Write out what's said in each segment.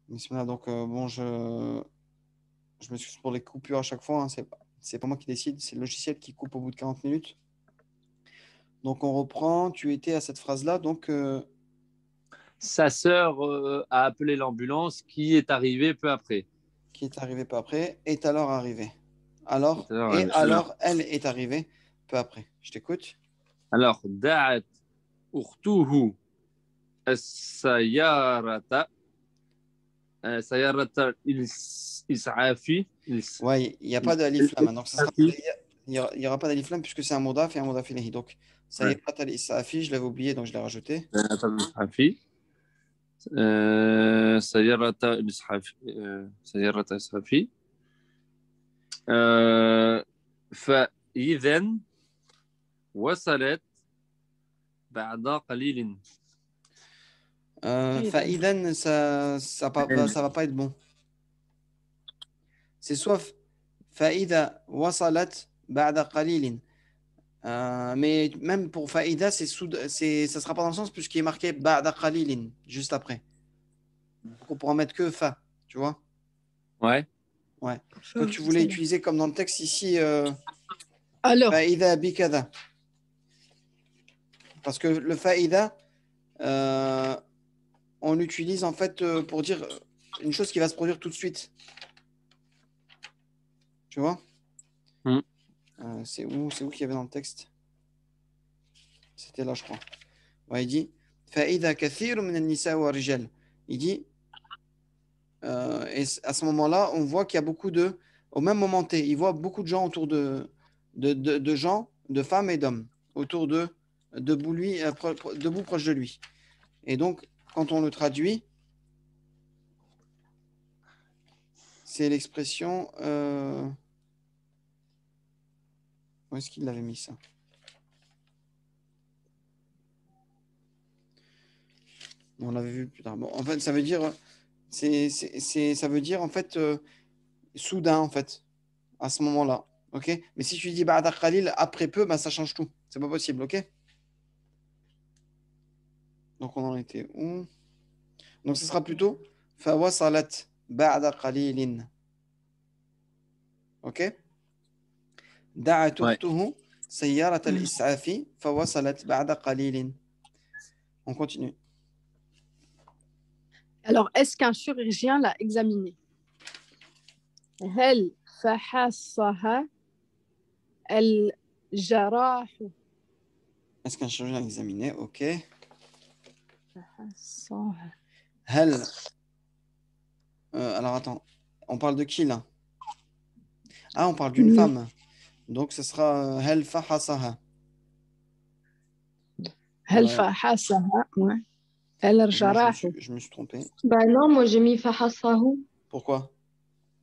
Bismillah, donc bon, je m'excuse pour les coupures à chaque fois, hein, c'est pas moi qui décide, c'est le logiciel qui coupe au bout de 40 minutes. Donc on reprend, tu étais à cette phrase-là, donc Sa sœur a appelé l'ambulance qui est arrivée peu après. qui est arrivé peu après, est alors arrivé. Alors, et Alors, alors elle est arrivée peu après. Je t'écoute. دعت أخته السيارة سيارة الإسعاف Ouais, il n'y a pas d'alif lam, donc ça sera, il y aura pas d'alif lam puisque c'est un modaf et un modaf ilayhi. Donc ça y est, pas ça affiche, je l'avais oublié, donc je l'ai rajouté. سيارة الإسعاف سيارة الإسعاف فإذا وصلت بعد قليل. Fa'idan, ça va pas être bon. C'est soit fa'ida wasalat ba'da qalilin. Mais même pour fa'ida, ça sera pas dans le sens puisqu'il est marqué ba'da qalilin, juste après. Donc on pourra mettre que fa, tu vois? Ouais. Ouais. Toi, tu voulais utiliser comme dans le texte ici, Alors, fa'ida bikada. Parce que le fa'ida, on l'utilise en fait pour dire une chose qui va se produire tout de suite. Tu vois? C'est où qu'il y avait dans le texte? C'était là, je crois. Ouais, il dit فَإِذَا كَثِيرٌ مِنَ النِّسَاءِ وَالرِّجَالِ. Il dit, et à ce moment-là, on voit qu'il y a beaucoup de, au même moment T, il voit beaucoup de gens autour de gens, de femmes et d'hommes, autour debout, debout proche de lui. Et donc, quand on le traduit, c'est l'expression. Où est-ce qu'il l'avait mis ça? On l'avait vu plus tard. Bon, en fait, ça veut dire, ça veut dire en fait soudain en fait, à ce moment-là, ok. Mais si tu dis ba'da qalil après peu, bah ça change tout. C'est pas possible, ok. Donc on en était où? Donc ce sera plutôt fawasalat ba'da qalilin, ok. Da'at ukhtuhu sayyarat al-is'afi fawasalat ba'da qalilin. On continue. alors est-ce qu'un chirurgien l'a examiné? هل فحصها الجراح؟ Est-ce qu'un chirurgien a examiné? Ok. فحصها. Hel. Alors attends, on parle de qui là? Ah, on parle d'une femme. Donc ce sera hel fahasaha. هل فحصها الجراح؟ Je me suis trompé. Bah non, moi j'ai mis Fahassahu. Pourquoi?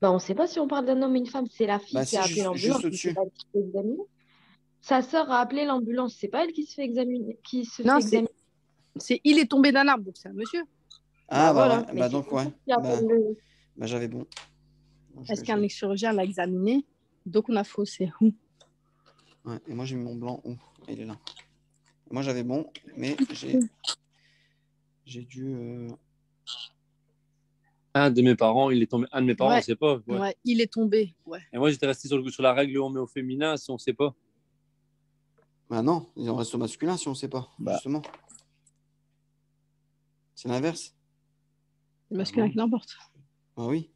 Bah on sait pas si on parle d'un homme ou une femme, c'est la fille Bah qui a si, appelé l'ambulance, juste mais c'est au-dessus. pas elle qui se fait examiner. Sa sœur a appelé l'ambulance, c'est pas elle qui se fait examiner, Non, fait examiner. c'est il est tombé d'un arbre, donc c'est un monsieur. Ah bah voilà. ouais, Mais bah c'est donc ouais. qui appelle le... Bah j'avais bon. Est-ce qu'un chirurgien l'a examiné? Donc on a faussé. Ouais, et moi j'ai mis mon blanc où? Il est là. Et moi j'avais bon, mais j'ai dû. Un de mes parents, il est tombé. Un de mes parents, on ne sait pas. Ouais. Ouais, il est tombé. Ouais. Et moi, j'étais resté sur la règle où on met au féminin si on ne sait pas. Bah non, il en reste au masculin si on ne sait pas, justement. C'est l'inverse. Le masculin qui l'emporte. Bah oui.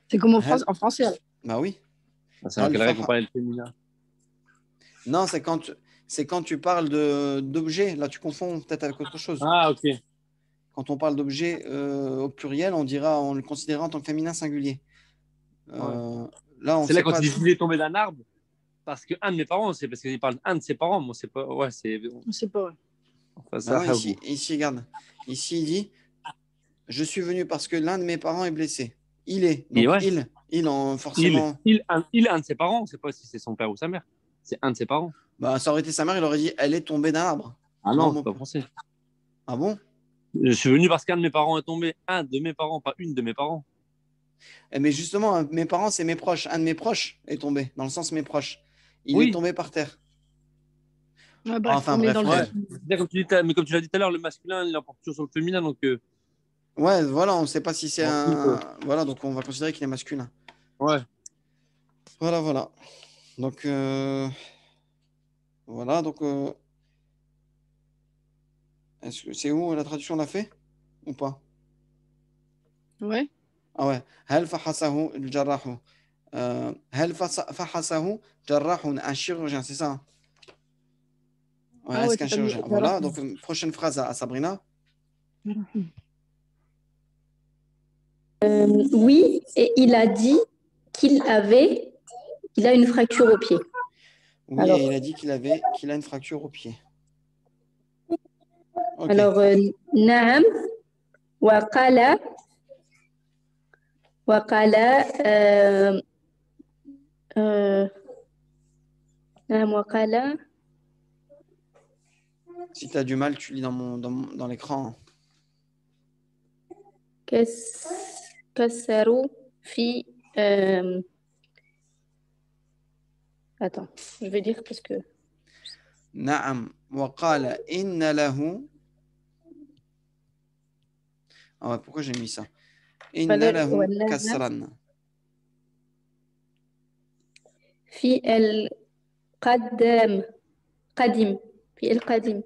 C'est comme en français. Bah oui. C'est dans quelle règle on parlait de féminin? Non, c'est quand tu parles d'objet. Là, tu confonds peut-être avec autre chose. Ah, ok. Quand on parle d'objet au pluriel, on le considérera en tant que féminin singulier. Là, c'est là quand il est tombé d'un arbre. Parce qu'un de mes parents, c'est parce qu'il parle d'un de ses parents. Moi, c'est pas. Ouais, c'est. On sait pas. Ouais. Enfin, ça, non, ici, regarde. Ici, il dit je suis venu parce que l'un de mes parents est blessé. Il est. Donc, ouais. il en forcément. Un de ses parents. On ne sait pas si c'est son père ou sa mère. C'est un de ses parents. Bah, ça aurait été sa mère, il aurait dit elle est tombée d'un arbre. Ah non, c'est pas français. Ah bon? Je suis venu parce qu'un de mes parents est tombé. Un de mes parents, pas une de mes parents. Mais justement, mes parents, c'est mes proches. Un de mes proches est tombé, dans le sens mes proches. Il est tombé par terre. Ouais, bref, enfin, bref. Ouais. Comme tu l'as dit tout à l'heure, le masculin, il emporte toujours sur le féminin. Donc, Ouais, voilà, on ne sait pas si c'est En un. couple. Voilà, donc on va considérer qu'il est masculin. Ouais. Voilà, voilà. Donc, voilà, donc, est-ce que c'est où la traduction l'a fait ou pas? Ouais. Ah ouais. هل فحصه الجراح هل فحصه جراح un chirurgien, c'est ça? Hein. Ouais, Ah est-ce ouais, qu'un tu as mis chirurgien? Jarrah. Voilà, donc prochaine phrase à Sabrina. Oui, et il a dit qu'il a une fracture au pied. Oui, Alors, et il a dit qu'il a une fracture au pied. Ok. alors نعم وقال وقال نعم وقال Si tu as du mal, tu lis dans l'écran. Hein. كسروا في attends, je vais dire parce que نعم وقال إن له. Ah ouais, pourquoi j'ai mis ça? إن له كسرا. في القدم قديم في القديم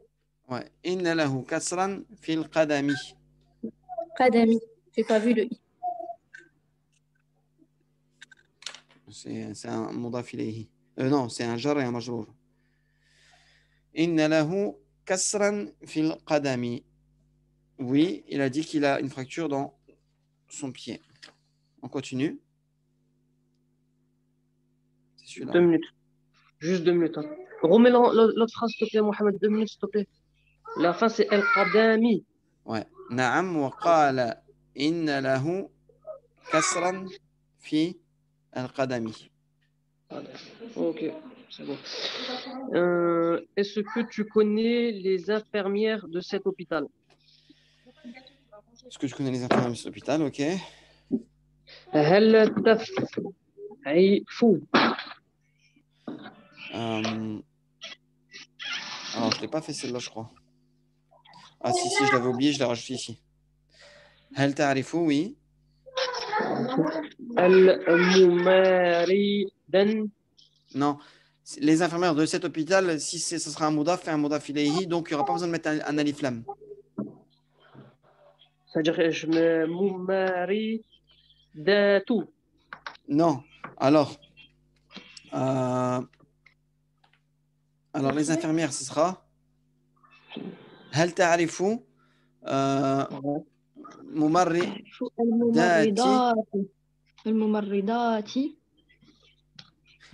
Ouais. إن له كسرا في القدم. قدمي j'ai pas vu le i C'est un مضاف إليه. Non, c'est un jar et un majrour. إن له كسرا في القدم. Oui, il a dit qu'il a une fracture dans son pied. On continue. C'est celui-là. 2 minutes. Juste 2 minutes. Hein. Remets l'autre phrase, s'il te plaît, Mohamed. 2 minutes, s'il te plaît. La fin, c'est El Qadami. Ouais. نعم وقال إن له كسرا في القدم. Ok, c'est bon. Est-ce que tu connais les infirmières de cet hôpital? Est-ce que tu connais les infirmières de cet hôpital? Ok. هل تفعفو Alors, je ne l'ai pas fait celle-là, je crois. Ah, si, je l'avais oublié, je l'ai rajouté ici. هل تعرفوا? Oui. الممرضا Non. Les infirmières de cet hôpital, si ce sera un moudaf et un moudaf ilayhi, donc il n'y aura pas besoin de mettre un alif lam. c'est-à-dire je me ممرضات. Non. Euh, alors les infirmières, ce sera هل تعرفوا ممرضاتي. شو الممرضات الممرضات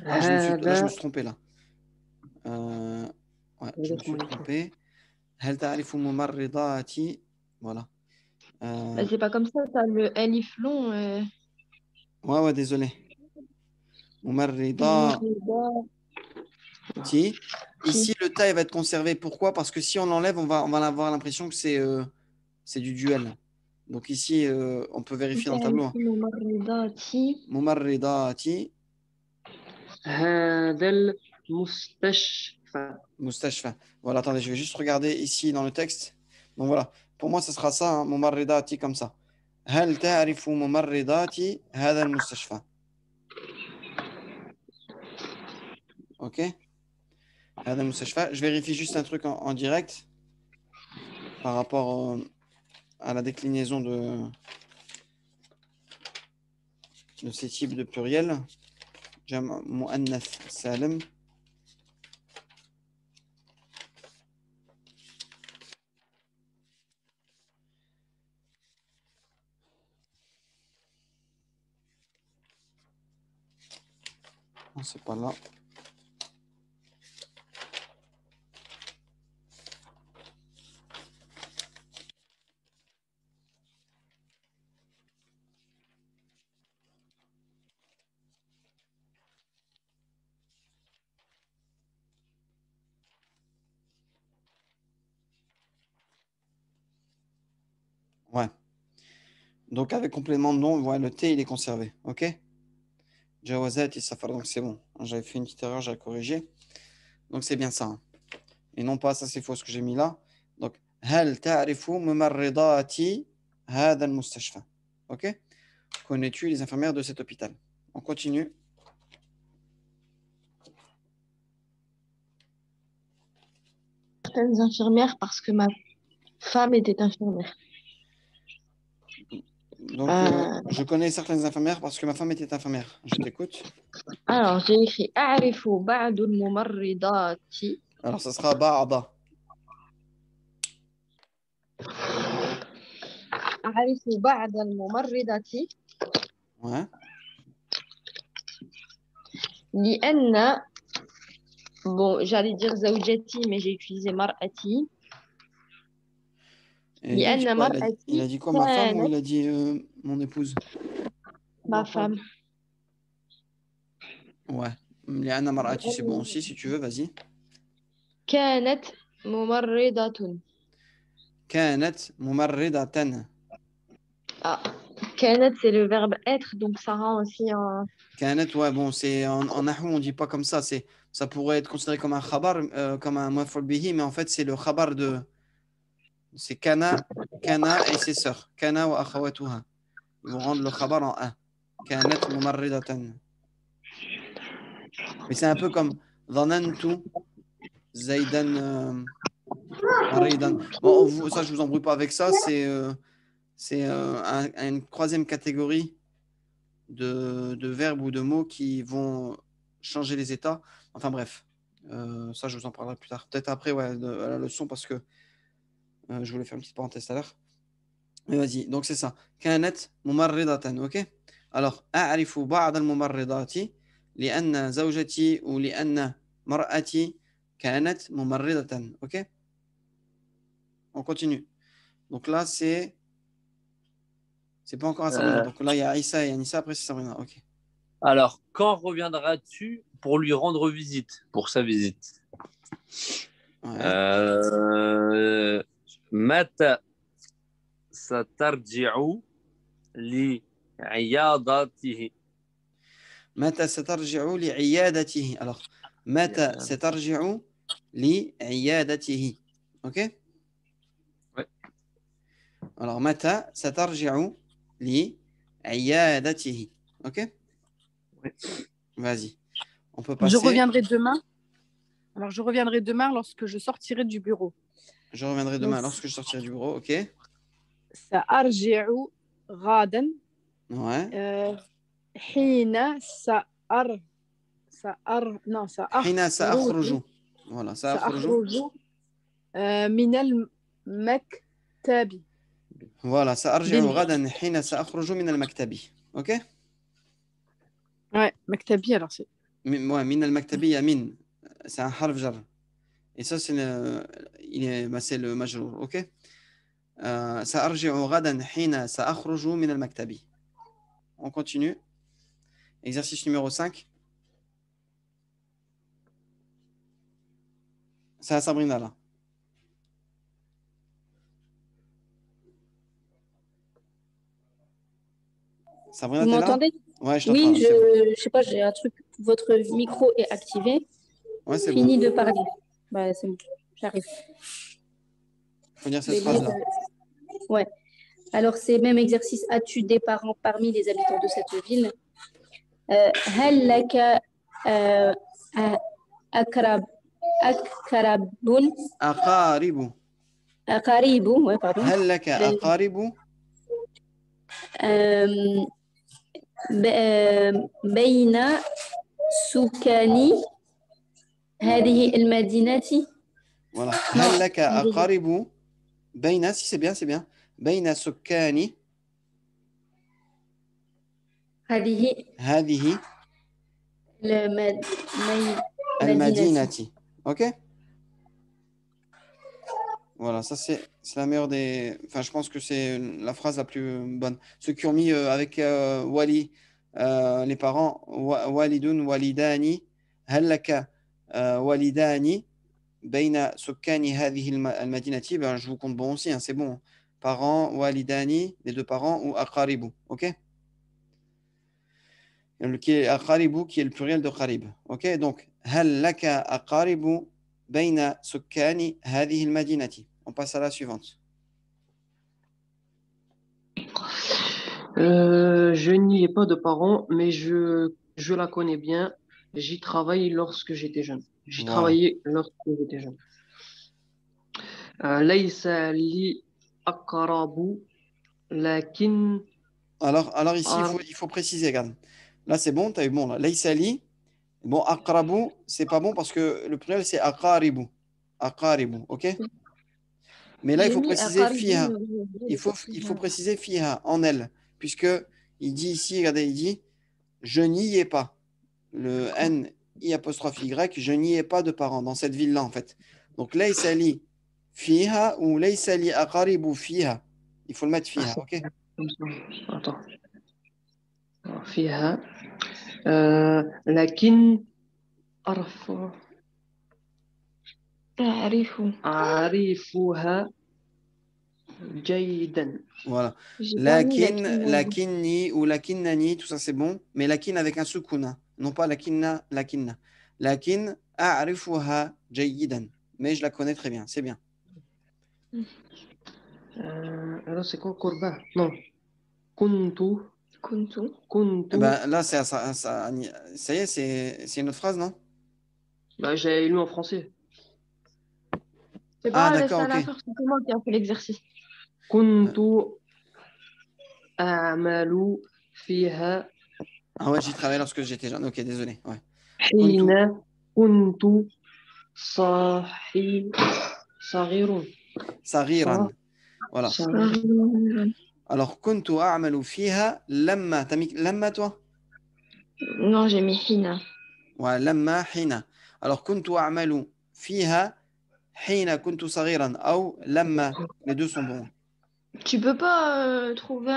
Ah, je me suis هذا trompé là. Ouais, je me suis trompé. هل تعرفوا ممرضاتي. Voilà. Bah, c'est pas comme ça, t'as le alif long. Ouais, désolé. ممرضاتي. ممرضات. Ici, le ta il va être conservé. Pourquoi? Parce que si on l'enlève, on va avoir l'impression que c'est du duel. Donc ici, on peut vérifier dans le tableau. Hein. ممرضات ممرضاتي هذا المستشفى. مستشفى. Voilà, attendez, je vais juste regarder ici dans le texte. Donc voilà, pour moi, ce sera ça, hein, ممرضاتي comme ça. هل تعرف ممرضاتي هذا المستشفى? Ok. هذا المستشفى. Je vérifie juste un truc en direct par rapport à la déclinaison de ces types de pluriels. جمع مؤنث سالم. Non, c'est pas là. Ouais. Donc avec complément de nom, ouais, le T il est conservé. Ok. Jawazat et Safar, donc c'est bon. J'avais fait une petite erreur, j'ai corrigé. Donc c'est bien ça. Hein. Et non pas ça, c'est faux ce que j'ai mis là. Donc هل تعرف ممرضات هذا المستشفى. Ok? Connais-tu les infirmières de cet hôpital? On continue. Certaines infirmières parce que ma femme était infirmière. Donc, je connais certaines infirmières parce que ma femme était infirmière. Je t'écoute. Alors, j'ai écrit أعرف بعض الممرضات. Alors, ça sera ba'da. أعرف بعض الممرضات Ouais. لأن bon, j'allais dire زوجتي mais j'ai utilisé مرأتي Et il a dit لأن quoi, مرأتي il a dit quoi, ma femme, ou كانت il a dit mon épouse? ma femme. Ouais. لأن مرأتي, c'est bon aussi, si tu veux, vas-y. كانت ممرضة. كانت ممرضة. Ah, كانت c'est le verbe être donc ça rend aussi un كانت, ouais, bon, c'est en nahou, on dit pas comme ça. Ça pourrait être considéré comme un khabar, comme un maf'ul bihi, mais en fait, c'est le khabar de. C'est kana et ses sœurs. Kana wa akhawatuha. Ils vont rendre le khabar en un. كانت ممرضة. Mais c'est un peu comme ظننت زيدا مريضا. Bon, ça, je vous embrouille pas avec ça. C'est une troisième catégorie de verbes ou de mots qui vont changer les états. Enfin bref, ça je vous en parlerai plus tard. Peut-être après ouais, à la leçon parce que je voulais faire une petite parenthèse tout à l'heure. Mais vas-y, donc c'est ça. كانت ممرضة, ok? Alors, أعرف بعض الممرضات لأن زوجتي ou لأن مرأتي كانت ممرضة, ok? On continue. Donc là, c'est pas encore à Sabrina. Donc là, il y a Aïssa et Anissa, après c'est Sabrina, ok. Alors, quand reviendras-tu pour lui rendre visite, pour sa visite? Ouais. متى سترجع لعيادته؟ متى سترجع لعيادته. Alors, متى سترجع لعيادته. Ok? Ouais. Alors, متى سترجع لعيادته. Ok? Ouais. Vas-y. On peut passer. Je reviendrai demain. Alors, je reviendrai demain lorsque je sortirai du bureau. Je reviendrai demain Donc, lorsque je sortirai du bureau. Ok? سأرجع غدا. Ouais. حين حين سأخرج. Voilà, سأخرج. من المكتب. Voilà, سأرجع غدا حين سأخرج من المكتب. Ok? Ouais, مكتبي alors c'est. Ouais, من المكتب, il y a min. C'est un harf jar. Et ça, c'est le majrour. Ok? سأرجع غدا حين سأخرج من المكتب. On continue. Exercice numéro 5. C'est à Sabrina là. Sabrina, Vous t'es là? m'entendez? Ouais, je t'entends. Oui, Là, bon. je sais pas, j'ai un truc. Votre micro est activé. Ouais, c'est Fini bon. de parler. Bah, c'est bon, j'arrive. Faut dire cette phrase-là. Ouais. Alors, c'est même exercice. As-tu des parents parmi les habitants de cette ville? هل لك أقرب أقارب. ouais, pardon. هل لك أقارب؟ بين سكان هذه المدينة. Voilà. هل لك أقارب بين, si c'est bien, بين سكان هذه المدينة. Ok? Voilà, ça c'est la meilleure des. Enfin, je pense que c'est la phrase la plus bonne. Ceux qui ont mis avec Wali, les parents, Walidun, Walidani, Hallaka, Walidani, Baina Sukkani Hadhihi al-Madinati, ben, je vous compte bon aussi, hein, c'est bon. Parents, Walidani, les deux parents, ou Aqaribu, ok? Qui est Aqaribu, qui est le pluriel de Qarib, ok? Donc, Hallaka Aqaribu, Baina Sukkani Hadhihi al-Madinati. On passe à la suivante. Je n'y ai pas de parents, mais je la connais bien. J'y travaille lorsque j'étais jeune. J'y Voilà. travaillais lorsque j'étais jeune. ليس لي أقرب لكن Alors ici, أعرف il faut préciser, regarde. Là, c'est bon, tu as eu bon. Là, Laïsali, bon, aqrabu, c'est pas bon parce que le pluriel, c'est aqaribu. Aqaribu, ok? Mais là, il J'ai faut mis préciser Aqaribu, fiha. mais Il faut préciser fiha, en elle. Puisque il dit ici, regardez, il dit, je n'y ai pas. Le N, I apostrophe Y, je n'y ai pas de parents dans cette ville-là, en fait. Donc, Laïsali fiha ou Laïsali aqaribu fiha. Il faut le mettre fiha, ok? comme ça. Attends. فيها لكن أعرف أعرفها جيدا. Voilà. j'ai pas mis Lakin, lakin. lakinni ou lakinnani, tout ça c'est bon, mais lakin avec un sukuna, non pas lakinna, lakinna. Lakin a'rifuha jayyidan, mais je la connais très bien, c'est bien. Alors c'est quoi قربة? Non. كنت Kuntu. كنت Eh ben, là, ça y est, c'est une autre phrase, non? Bah, j'ai lu en français. C'est Ah, pas laisse d'accord, à ok. la faire, c'est moi qui a fait l'exercice. كنت أعمل فيها Ah ouais, j'y travaillais lorsque j'étais jeune, ok, désolé. Ouais. حين كنت صاحي صغير Sariran, voilà. صغير. Alors, kuntu a'malu fiha lamma, t'as mis lamma toi? Non, j'ai mis hina. Ouais, lamma hina. Alors, kuntu a'malu fiha hina kuntu saghiran ou lamma. Les deux sont bons. Tu peux pas trouver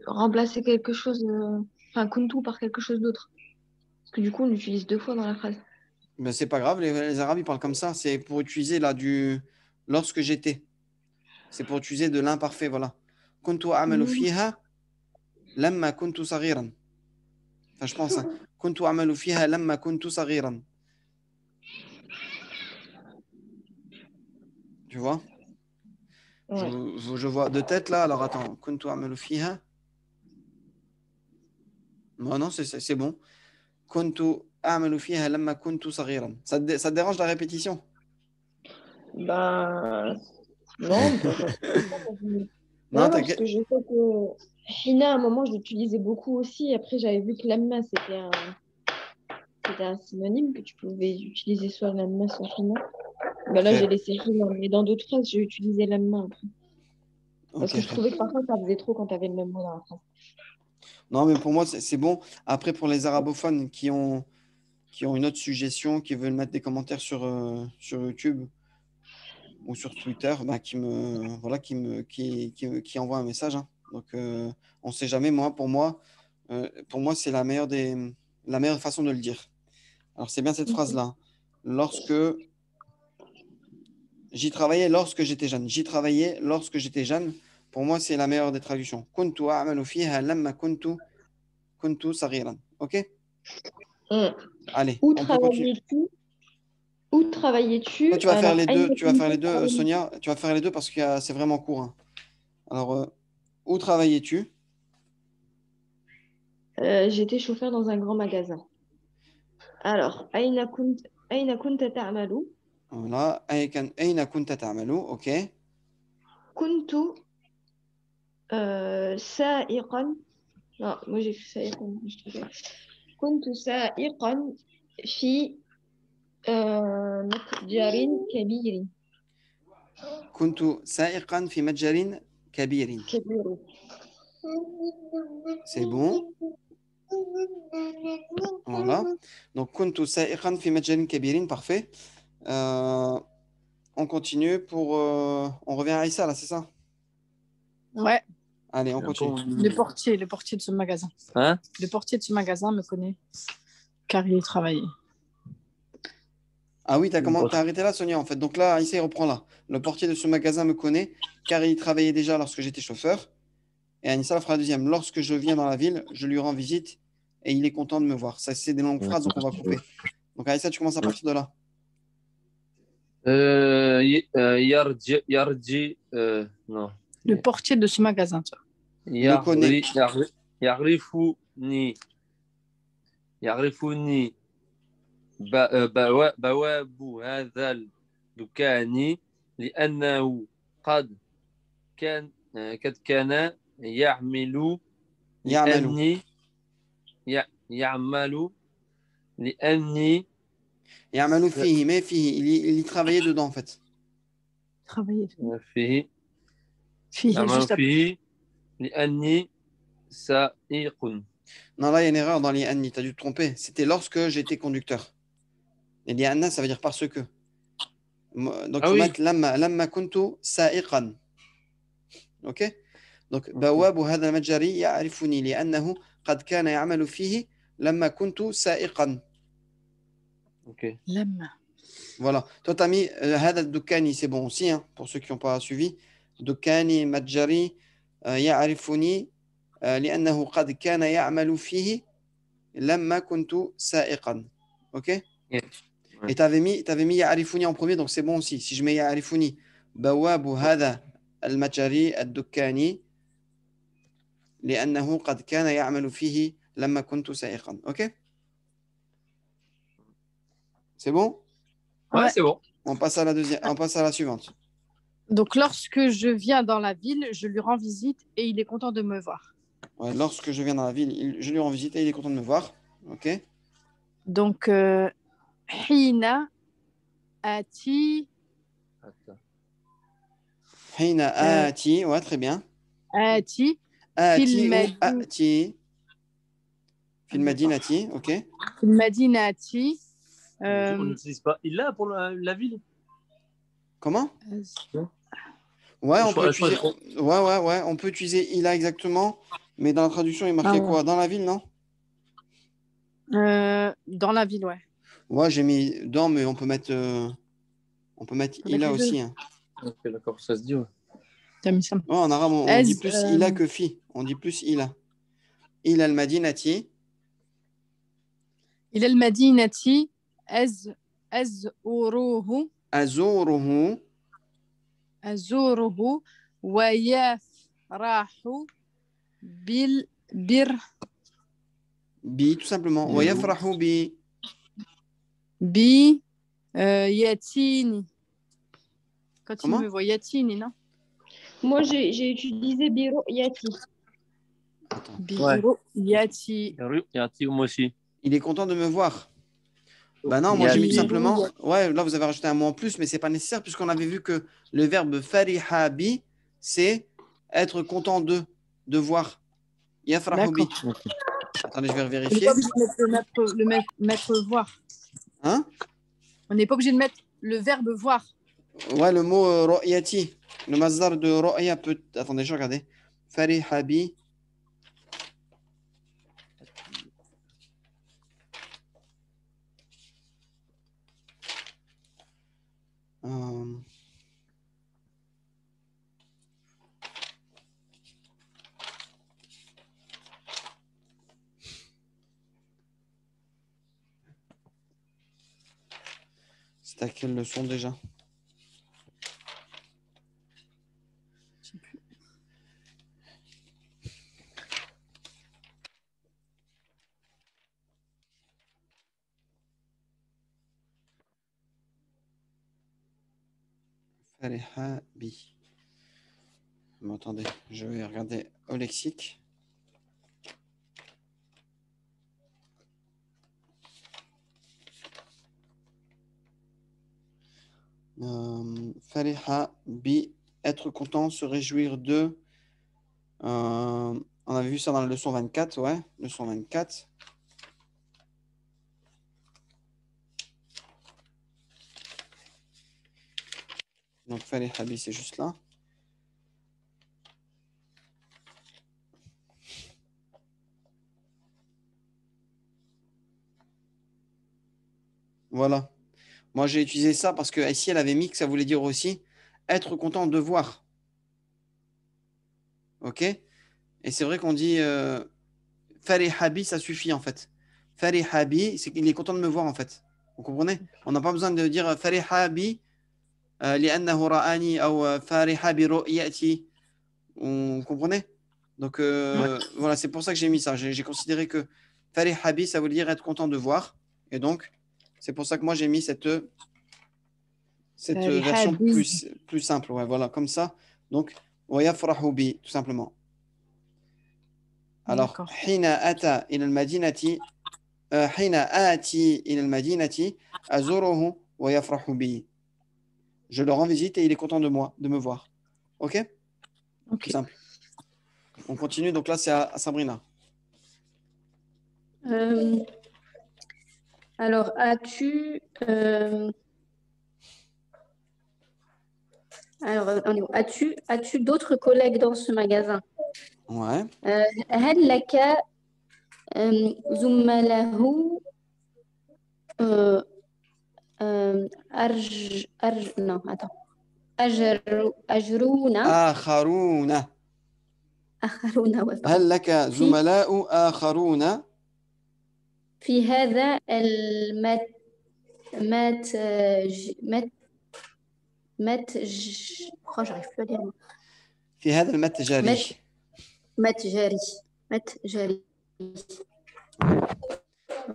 remplacer quelque chose, enfin kuntu par quelque chose d'autre. Parce que du coup, on l'utilise deux fois dans la phrase. Mais c'est pas grave, les Arabes ils parlent comme ça. C'est pour utiliser là du lorsque j'étais. C'est pour utiliser de l'imparfait, voilà. Kuntu a'malu fiha lamma kuntu saghiran. Enfin, je pense. Hein. Kuntu a'malu fiha lamma kuntu saghiran. Tu vois? Ouais. Je vois de tête là. Alors attends. Kuntu a'malu fiha. Non, non, c'est bon. Kuntu a'malu fiha lamma kuntu saghiran. Ça te dérange la répétition? Bah, non, Non, non, parce t'inquiète. que je sais que Hina, à un moment, je l'utilisais beaucoup aussi. Après, j'avais vu que Lamma, c'était un synonyme que tu pouvais utiliser soit Lamma, soit Hina. Bah là, j'ai Très- laissé Hina. Mais dans d'autres phrases, j'ai utilisé Lamma après. Parce Ok, que je trouvais que parfois, ça faisait trop quand tu avais le même mot dans la phrase. non, mais pour moi, c'est bon. Après, pour les arabophones qui ont une autre suggestion, qui veulent mettre des commentaires sur YouTube ou sur Twitter, bah, voilà, qui envoient un message. Hein. Donc, on ne sait jamais. Pour moi, c'est la meilleure façon de le dire. Alors, c'est bien cette phrase-là. Hein. Lorsque j'y travaillais lorsque j'étais jeune. J'y travaillais lorsque j'étais jeune. Pour moi, c'est la meilleure des traductions. Kuntu a'malu fiha lamma kuntu saghiran. OK? Allez, Où on peut continuer. travaillais-tu? Où travaillais-tu? Toi, tu vas faire Alors, les deux. Aïna Tu vas faire les deux, Kunta, Sonia. Tu vas faire les deux parce que c'est vraiment court. Hein. Alors, où travaillais-tu? j'étais chauffeur dans un grand magasin. Alors, Aïna Kunta ta'malu. Voilà. Aina kunta ta'malu. OK. Kuntu sa'iqan. Non, moi j'ai fait sa'iqan. كنت سائقا في متجر كبير. Kuntu sa'iqan fi matjarin kabirin. كبير. C'est bon. Voilà. Donc, kuntu sa'iqan fi matjarin kabirin. Parfait. On continue pour. On revient à Aïssa, là, c'est ça? Ouais, Allez, on continue. le portier de ce magasin. Hein? Le portier de ce magasin me connaît car il y travaillait. Ah oui, t'as arrêté là, Sonia, en fait. Donc là, Aïssa, il reprend là. Le portier de ce magasin me connaît car il travaillait déjà lorsque j'étais chauffeur. Et Anissa fera la deuxième. Lorsque je viens dans la ville, je lui rends visite et il est content de me voir. Ça, c'est des longues phrases, donc on va couper. Donc Aïssa, tu commences à partir de là. Yarji, non. Le portier de ce magasin, tu vois. Le connaît. يعرفني يعرفني بواب هذا الدكان لأنه قد كان يعمل يعمل يعمل لأني يعمل فيه ما فيه il y travaillait dedans en fait. Travailler. فيه Fille, يعمل juste après. فيه لأني سائق. Non, là, il y a une erreur dans l'I'anni, tu as dû te tromper. C'était lorsque j'étais conducteur. Et l'I'anna, ça veut dire parce que. Donc, il faut oui. mettre lamma kuntu sa'iqan. Ok? Donc, بواب هذا المتجر يعرفني لأنه قد كان يعمل فيه لما كنت سائقا. Ok. Lemme. Voilà. Toi, tu as mis هذا الدكاني, c'est bon aussi, hein, pour ceux qui n'ont pas suivi. دكاني متجري يعرفني لأنه قد كان يعمل فيه لما كنت سائقا. Ok? Ouais. Et tu avais mis يعرفني en premier, donc c'est bon aussi. Si je mets يعرفني بواب هذا المتجر الدكاني لأنه قد كان يعمل فيه لما كنت سائقا. Ok? C'est bon? Ouais, Ouais. c'est bon. On passe à la deuxième, on passe à la suivante. Donc, lorsque je viens dans la ville, je lui rends visite et il est content de me voir. Ouais, lorsque je viens dans la ville, je lui rends visite et il est content de me voir. Ok? Donc, حين آتي Attends. حين آتي, ouais, très bien. آتي آتي ou المدينة. آتي في المدينة, ok? في المدينة. On n'utilise pas il a pour la ville. Comment? Ouais, on peut utiliser. Je Ouais, on peut utiliser il a exactement, mais dans la traduction, il marquait quoi? Dans la ville, non? Dans la ville, ouais. Ouais, j'ai mis dans, mais on peut mettre il a les aussi. deux. Hein. Ok, d'accord, ça se dit, ouais. T'as mis ça. Ouais, en arabe, on dit plus il a que fi. On dit plus il a. Il a le madinati. إلى المدينة أزوره ويفرح بالبر Bi, tout simplement. ويفرح ياتيني. Quand Comment? il me voit, yatini, non? Moi, j'ai utilisé biro yati. Biro yati. Moi aussi. Il est content de me voir. Bah non, moi j'ai mis tout Yati. simplement. Ouais, là vous avez rajouté un mot en plus, mais c'est pas nécessaire puisqu'on avait vu que le verbe fariha bi, c'est être content de voir. Yafrahu bi. Attendez, je vais On n'est vérifier. pas obligé de mettre voir. Hein? On n'est pas obligé de mettre le verbe voir. Ouais, le mot ro'yati. Le mazdar de ro'ya peut. Attendez, je vais regarder. Fariha bi. C'est à quelle leçon déjà? Je sais plus. Fariha bi. Bon, attendez, je vais regarder au lexique. Fariha bi, être content, se réjouir de. On avait vu ça dans la leçon 24, ouais, leçon 24. Donc fariha bi, c'est juste là. Voilà. Moi, j'ai utilisé ça parce que ici, elle avait mis que ça voulait dire aussi être content de voir. Ok? Et c'est vrai qu'on dit Farihabi, ça suffit en fait. Farihabi, c'est qu'il est content de me voir en fait. Vous comprenez? On n'a pas besoin de dire Farihabi li'annahu ra'ani ou Farihabi ru'yati. Vous comprenez? Donc, voilà, c'est pour ça que j'ai mis ça. J'ai considéré que Farih Habi, ça veut dire être content de voir. Et donc, c'est pour ça que moi, j'ai mis cette version Habi. plus simple. Ouais, voilà, comme ça. Donc, وَيَفْرَحُ بِي, tout simplement. Alors, D'accord. حين أتى إلى المدينة حين آتي إلى المدينة أزوره ويفرح بي. Je le rends visite et il est content de moi, de me voir. Ok? Ok. Tout simple. On continue. Donc là, c'est à Sabrina. Alors, as-tu on est où as-tu d'autres collègues dans ce magasin? Ouais. هل لك زملاء non, attends. أجرون آخرون. آخرون هل لك زملاء آخرون في هذا j'arrive plus à dire. في هذا المتجر. متجري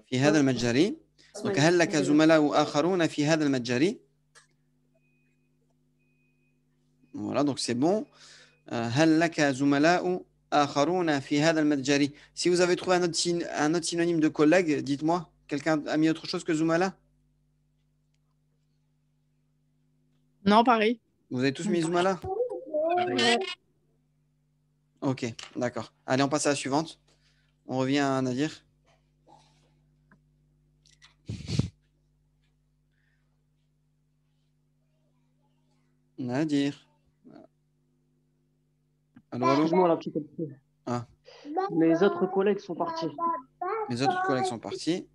في هذا المتجر. Donc, هل لك زملاء آخرون في هذا المتجر. Voilà, donc c'est bon. هل لك زملاء آخرون في هذا المتجر. Si vous avez trouvé un autre synonyme de collègue, dites-moi. Quelqu'un a mis autre chose que Zoumala? Non, pareil. Vous avez tous mis Zoumala? Ok, d'accord. Allez, on passe à la suivante. On revient à Nadir. Nadir. Allô, allô? Excuse-moi, la petite amie. Ah. Mes autres collègues sont partis. Les autres collègues sont partis.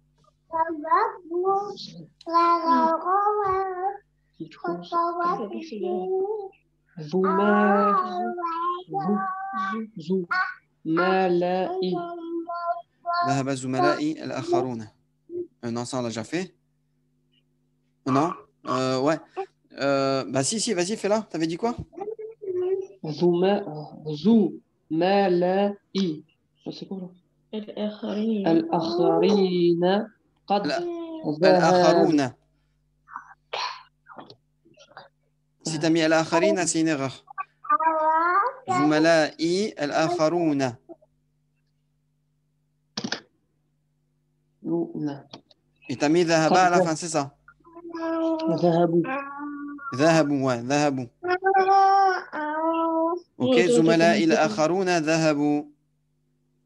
زملائي. ذهب زملائي الآخرون. Non, ça on l'a déjà fait. Non? Ouais. Bah si, vas-y, fais-la. T'avais dit quoi? زملائي. C'est quoi là? الآخرين قد الآخرون. Si t'as mis الآخرين, c'est une erreur. زملائي الآخرون. Et t'as mis ذهب à la fin, c'est ça? ذهبوا. ذهبوا, ouais, ذهبوا. Ok, زملائي الآخرون ذهبوا.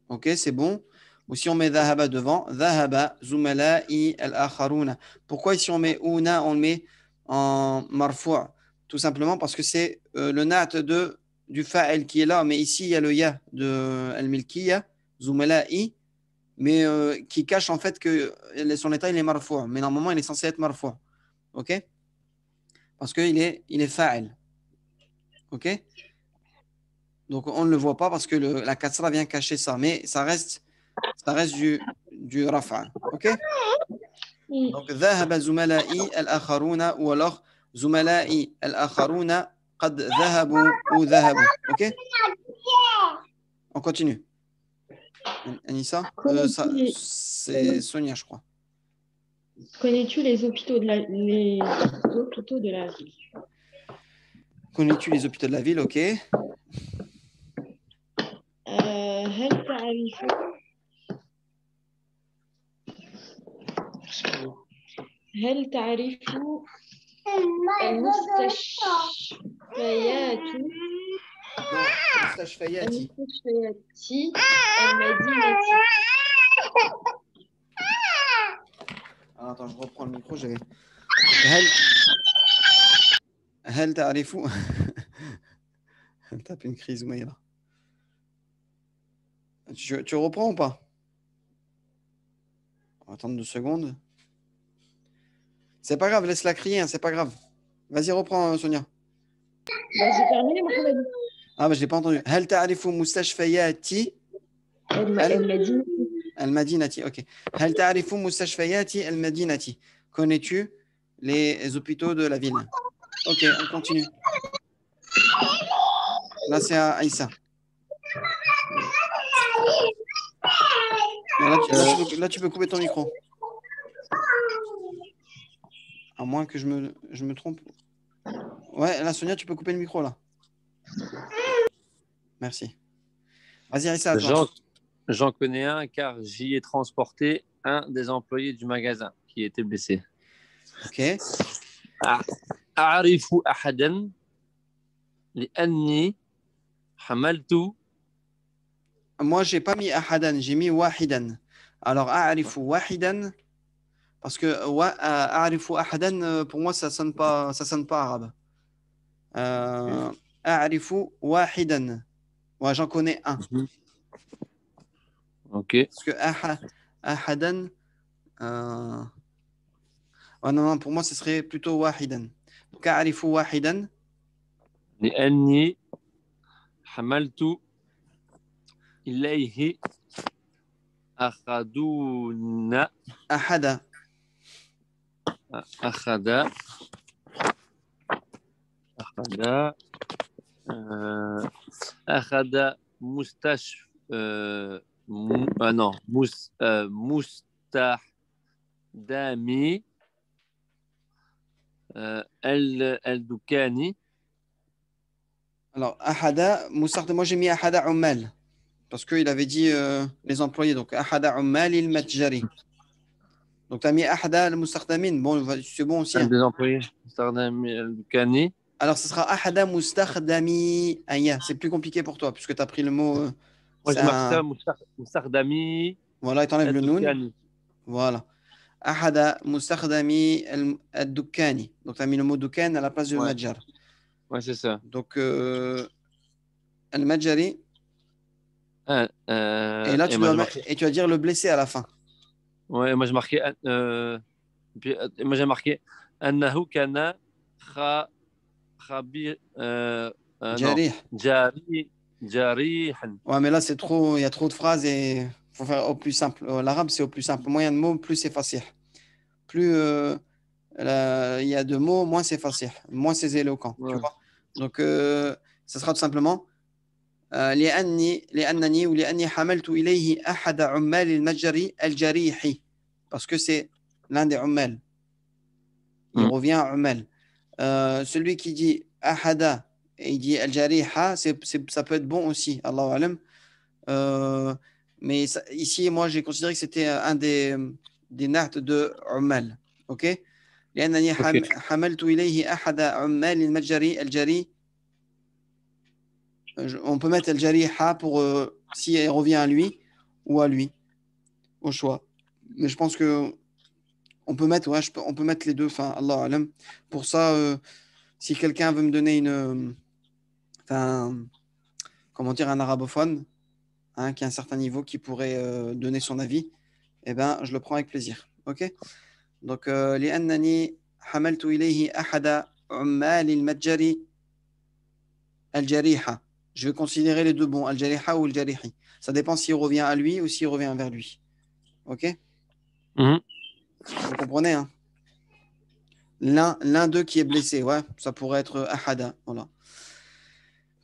Ok, c'est bon. Ou si on met ذهب devant, ذهب زملائي الآخرون. Pourquoi ici on met una, on le met en marfou'? Tout simplement parce que c'est le nat du fa'il qui est là, mais ici il y a le ya de al-milkiya, زملائي, mais qui cache en fait que son état il est marfou', mais normalement il est censé être marfou'. Ok? Parce qu'il est fa'il. Ok? Donc on ne le voit pas parce que la kasra vient cacher ça, mais ça reste du rafa'. Ok? Donc ذهب زملائي الآخرون ou alors زملائي الآخرون قد ذهبوا ou ذهبوا. Ok? On continue. Anissa, c'est Sonia, je crois. Connais-tu les hôpitaux de la ville? Connais-tu les hôpitaux de la ville? Ok. هل تعرف المستشفيات المستشفيات المدينة. Attends, je reprends le micro. هل تعرفوا tape une crise, Maïra. Tu reprends ou pas? On va attendre 2 secondes. C'est pas grave, laisse-la crier, hein, c'est pas grave. Vas-y, reprends, Sonia. J'ai terminé, Mohamed. Ah, bah, je l'ai pas entendu. هل تعرفوا مستشفيات المدينة. المدينة. Ok. هل تعرفوا مستشفيات المدينة. Connais-tu les hôpitaux de la ville? Ok, on continue. Là, c'est à Aïssa. Là, tu peux couper ton micro. À moins que je me trompe. Ouais, là, Sonia, tu peux couper le micro, là. Merci. Vas-y, Rissa, à toi. J'en connais un car j'y ai transporté un des employés du magasin qui était blessé. Ok. أعرف أحدا لأني حملت. Moi, j'ai pas mis ahadan, j'ai mis wahidan. Alors, a'rifu wahidan, parce que a'rifu ahadan, pour moi, ça sonne pas arabe. A'rifu wahidan. Ouais, j'en connais un. Ok. Parce que ahadan, ouais, non, pour moi, ce serait plutôt wahidan. Donc, a'rifu wahidan. لأني حملت إليه أخذون Ahada. أخذ مستشفى non مستخدمي الدكاني. Alors, ahada, moi, j'ai mis ahada ummal. Parce qu'il avait dit les employés. Donc, ahada ummal il matjari. Donc, tu as mis ahada al-mustakhdamin. Bon, c'est bon aussi. Un des employés مستخدمي الدكاني. Alors, ce sera ahada mustakhdami aya. C'est plus compliqué pour toi, puisque tu as pris le mot. Moi, je marque ça مستخدمي Voilà, et tu enlèves le noun. الدكاني. Voilà. Ahada mustakhdami al-dukkani. Donc, tu as mis le mot dukkan à la place du madjar. Ouais, c'est ça. Donc, al-madjari. Et là, tu vas dire le blessé à la fin. Ouais, moi, j'ai marqué. Moi, j'ai marqué أنه كان جريحا. Ouais, mais là, c'est trop. Il y a trop de phrases et il faut faire au plus simple. L'arabe, c'est au plus simple. Moins il y a de mots, plus c'est facile. Plus il y a de mots, moins c'est facile. Moins c'est éloquent. Ouais. Tu vois. Donc, ça sera tout simplement لأنني ou لأني حملت إليه أحد عمال المتجر الجريح. Parce que c'est l'un des ummal. Il revient à ummal. Celui qui dit ahada et il dit al-jariha, ça peut être bon aussi, Allahu alam. Mais ça, ici, moi, j'ai considéré que c'était un des na'ts de ummal. Ok? لأنني حملت إليه أحد عمال المتجر الجري. On peut mettre al-jariha pour si elle revient à lui ou à lui, au choix. Mais je pense que on peut mettre, on peut mettre les deux. Enfin, Allah alam. Pour ça, si quelqu'un veut me donner comment dire, un arabophone, hein, qui a un certain niveau, qui pourrait donner son avis, eh ben, je le prends avec plaisir. Ok? Donc, لأنني حملت إليه أحد عمال المتجر الجريحة. Je vais considérer les deux bons, al-jariha ou al-jarihi. Ça dépend s'il revient à lui ou s'il revient vers lui. Ok? Vous comprenez, hein? L'un d'eux qui est blessé, ouais, ça pourrait être ahada. Voilà.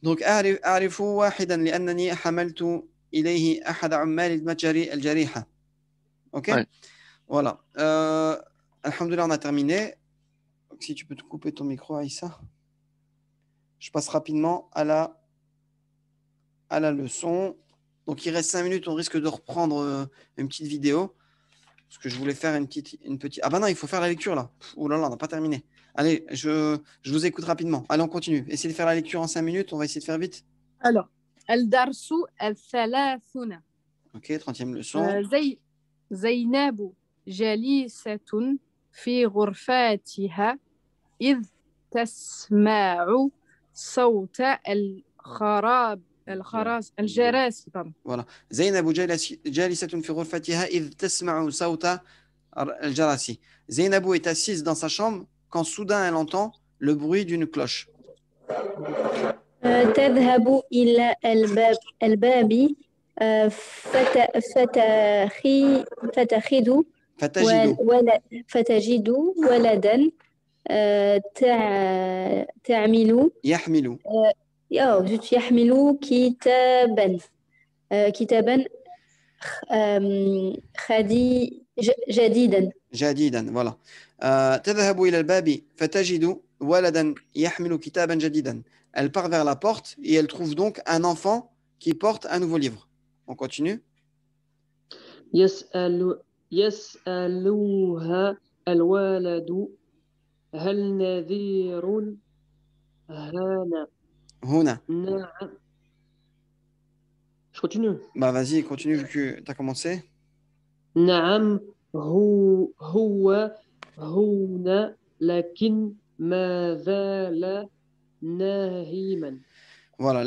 Donc, أعرف واحدا لأنني حملت إليه أحد عمال المتجر الجريحة. Ok? Ouais. Voilà. Alhamdoulilah, on a terminé. Donc, si tu peux te couper ton micro, Aïssa. Je passe rapidement à la leçon. Donc, il reste 5 minutes. On risque de reprendre une petite vidéo. Parce que je voulais faire une petite. Ah bah non, il faut faire la lecture là. Oh là là, on n'a pas terminé. Allez, je vous écoute rapidement. Allez, on continue. Essayez de faire la lecture en 5 minutes. On va essayer de faire vite. Alors, الدرس الثلاثون. Ok, 30e leçon. زينب جليسة في غرفتها إذ تسمع صوت الجرس. Voilà. زينب جالسة في غرفتها إذ تسمع صوت الجرس. Zainabou est assise dans sa chambre quand soudain elle entend le bruit d'une cloche. تذهب إلى الباب فتجد ولدا يحمل كتابا جديدا. جديدا voilà. تذهب إلى الباب فتجد ولدا يحمل كتابا جديدا. Elle part vers la porte et elle trouve donc un enfant qui porte un nouveau livre. On continue. يسألها الولد هل نذير هنا هنا. نعم. Je continue. Bah vas-y, continue vu que tu as commencé. نعم هو هنا لكن ما زال نائما. Voilà.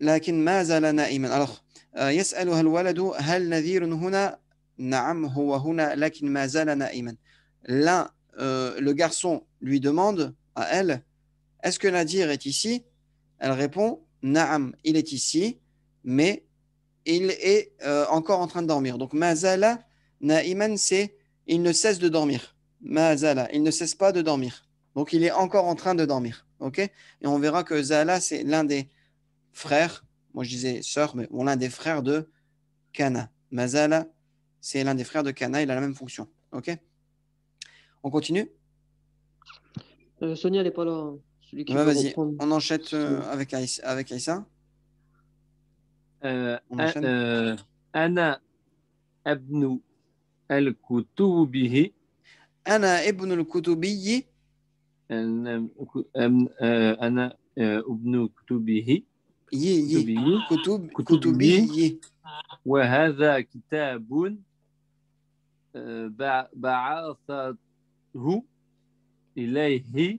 لكن ما زال نائما. Alors, يسألها الولد هل نذير هنا. نعم هو هنا لكن ما زال نائما. Là, le garçon lui demande à elle, est-ce que Nadir est ici? Elle répond, Naam, il est ici, mais il est encore en train de dormir. Donc, mazala, na'iman, c'est il ne cesse de dormir. Mazala, il ne cesse pas de dormir. Donc, il est encore en train de dormir. Ok? Et on verra que Zala, c'est l'un des frères. Moi, je disais sœur, mais bon, l'un des frères de Kana. Mazala, c'est l'un des frères de Kana. Il a la même fonction. Ok? On continue? Sonia, elle n'est pas là. Celui qui Ouais, veut vas-y, reprendre. on enchaîne avec Aïssa. On enchaîne. أنا ابن الكتب أنا ابن الكتبي أنا ابن كتبه كتبي وهذا كتاب بعثه إليه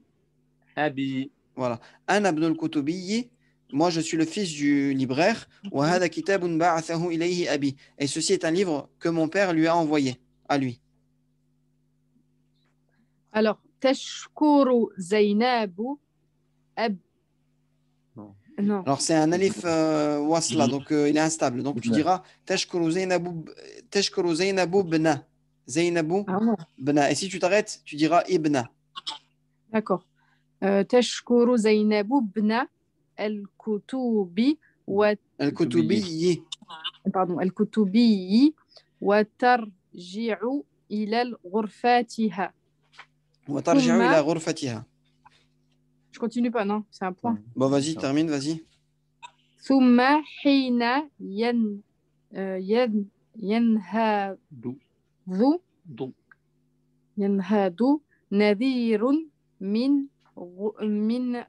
أبي. Voilà. أنا ابن الكتبي. Moi, je suis le fils du libraire. وهذا كتاب بعثه إليه أبي. Et ceci est un livre que mon père lui a envoyé à lui. Alors, تشكر زينب Non. Alors, c'est un alif wasla, donc il est instable. Donc, tu diras تشكر زينب بنا. زينب بنا. Et si tu t'arrêtes, tu diras ibna. D'accord. تشكر زينب بن الكتب الكتبي. Pardon, الكتبي وترجع إلى غرفتها. وترجع إلى غرفتها. Je continue pas, non? C'est un point. Bon, vas-y, termine, vas-y. ثم حين ينهض نذير من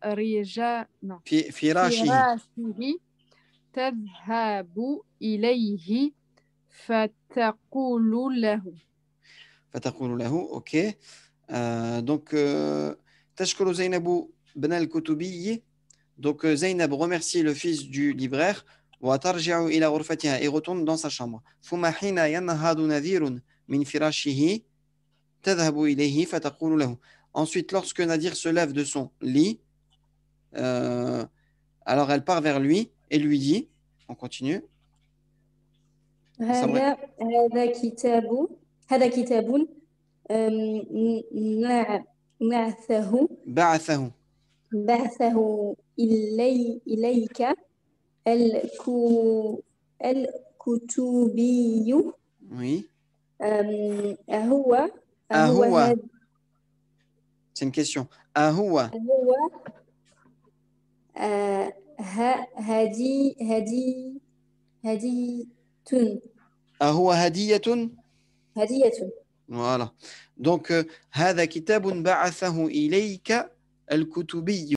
رجال فراشه تذهب إليه فتقول له ok. Donc تشكر زينب بن الكتبي. Donc Zainab remercie le fils du libraire وترجع إلى غرفتها et retourne dans sa chambre. ثم حين ينهض نذير من فراشه تذهب إليه فتقول له. Ensuite, lorsque Nadir se lève de son lit, alors elle part vers lui et lui dit, on continue. هذا كتاب بعثه إليك الكتبي. Oui. أهو C'est une question. أهو هدية. Voilà. Donc هذا كتاب بعثه إليك الكتبي.